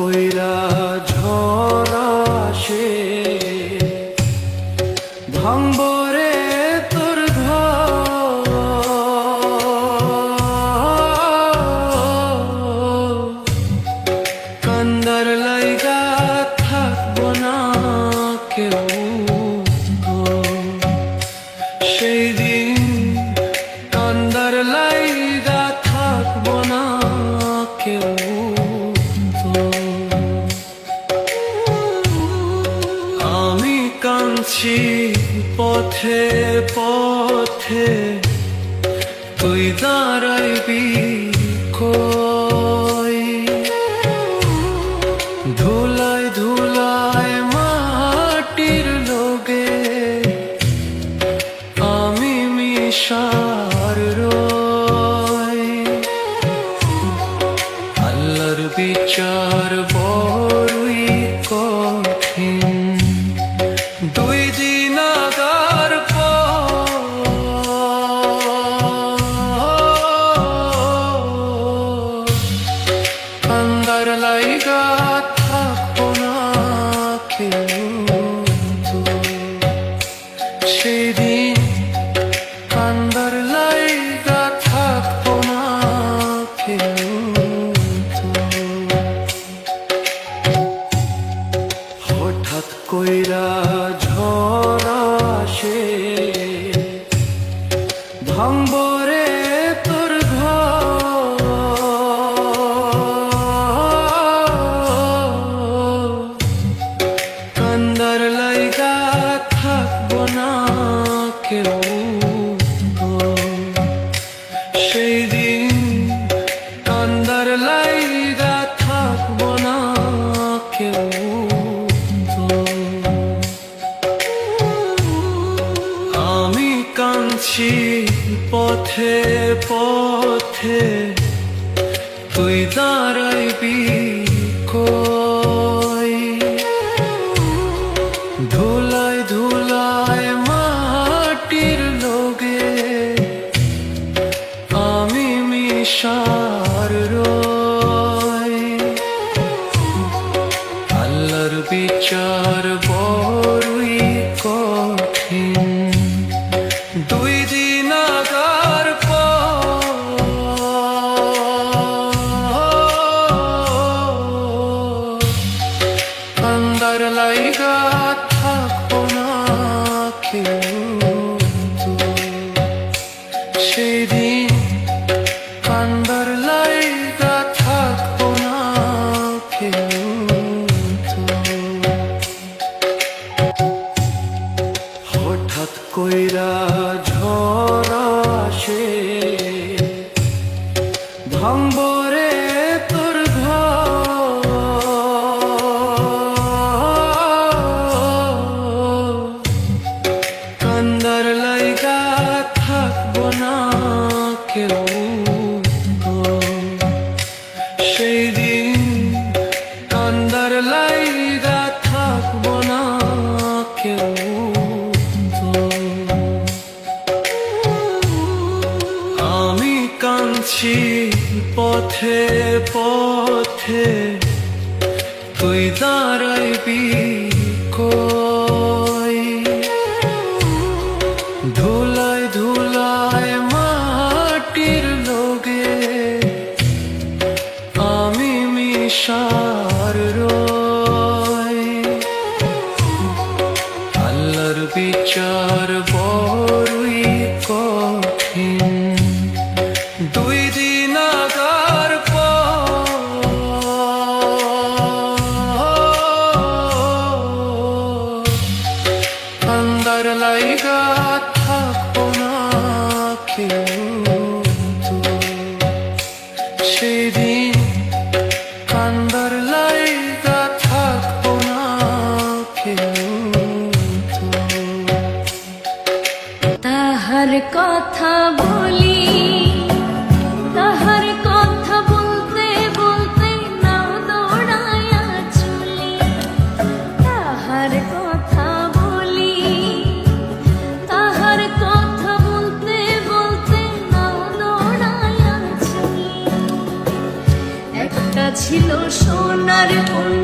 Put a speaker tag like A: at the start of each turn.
A: কইরা ঝড় আসে ভাঙবো রে তোর ঘর। কান্দার লাইগা থাকবো না কেউ, সেই দিন কান্দার লাইগা থাকবো না কেউ। আমি কাঁদছি পথে পথে, তুই দাঁড়াইবি কই? ধুলায় ধুলায় মাটির লোগে আমি মিশার রই। আল্লাহর বিচার বড়ই কঠিন, দুই দিন আগার কান্দার লাইগা থাকবো না কেউ। সেদিন কান্দার লাইগা থাকবো না কেউ। হঠাৎ কইরা ঝড় আসে ভাঙবো রে তোর ঘর। কান্দার লাইগা থাকবো না কেউ। সেই দিন কান্দার লাইগা থাকবো না কেউ। আমি কাঁদছি পথে পথে, তুই দাঁড়াইবি কই? ধুলায় ধুলায় মাটির লোগে আমি মিশার রই। আল্লাহর বিচার বড়ই কঠিন, দুই দিন আগার কান্দার লাইগা থাকবো না কেউ। সেদিন কান্দার লাইগা থাকবো না কেউ। হঠাৎ কইরা ঝড় আসে ভাঙবো রে তোর ঘর। কান্দার লাইগা থাকবো না কেউ। সেই দিন কান্দার লাইগা থাকবো না কেউ। আমি কাঁদছি পথে পথে, তুই দাঁড়াইবি কই? ধুলায় ধুলায় মাটির লোগে আমি মিশার রই। আল্লাহর বিচার বড়ই কঠিন, দুই দিন আগার কান্দার লাইগা থাকবো না কেউ। সেদিন কান্দার লাইগা থাকবো না কেউ।
B: তাহার কথা বলি, তাহার কথা বলতে বলতে নাও দৌড়াইয়া চলি। তাহার কথা বলি, তাহার কথা বলতে বলতে নাও দৌড়াইয়া চলি। ছিল সোনার কন্যা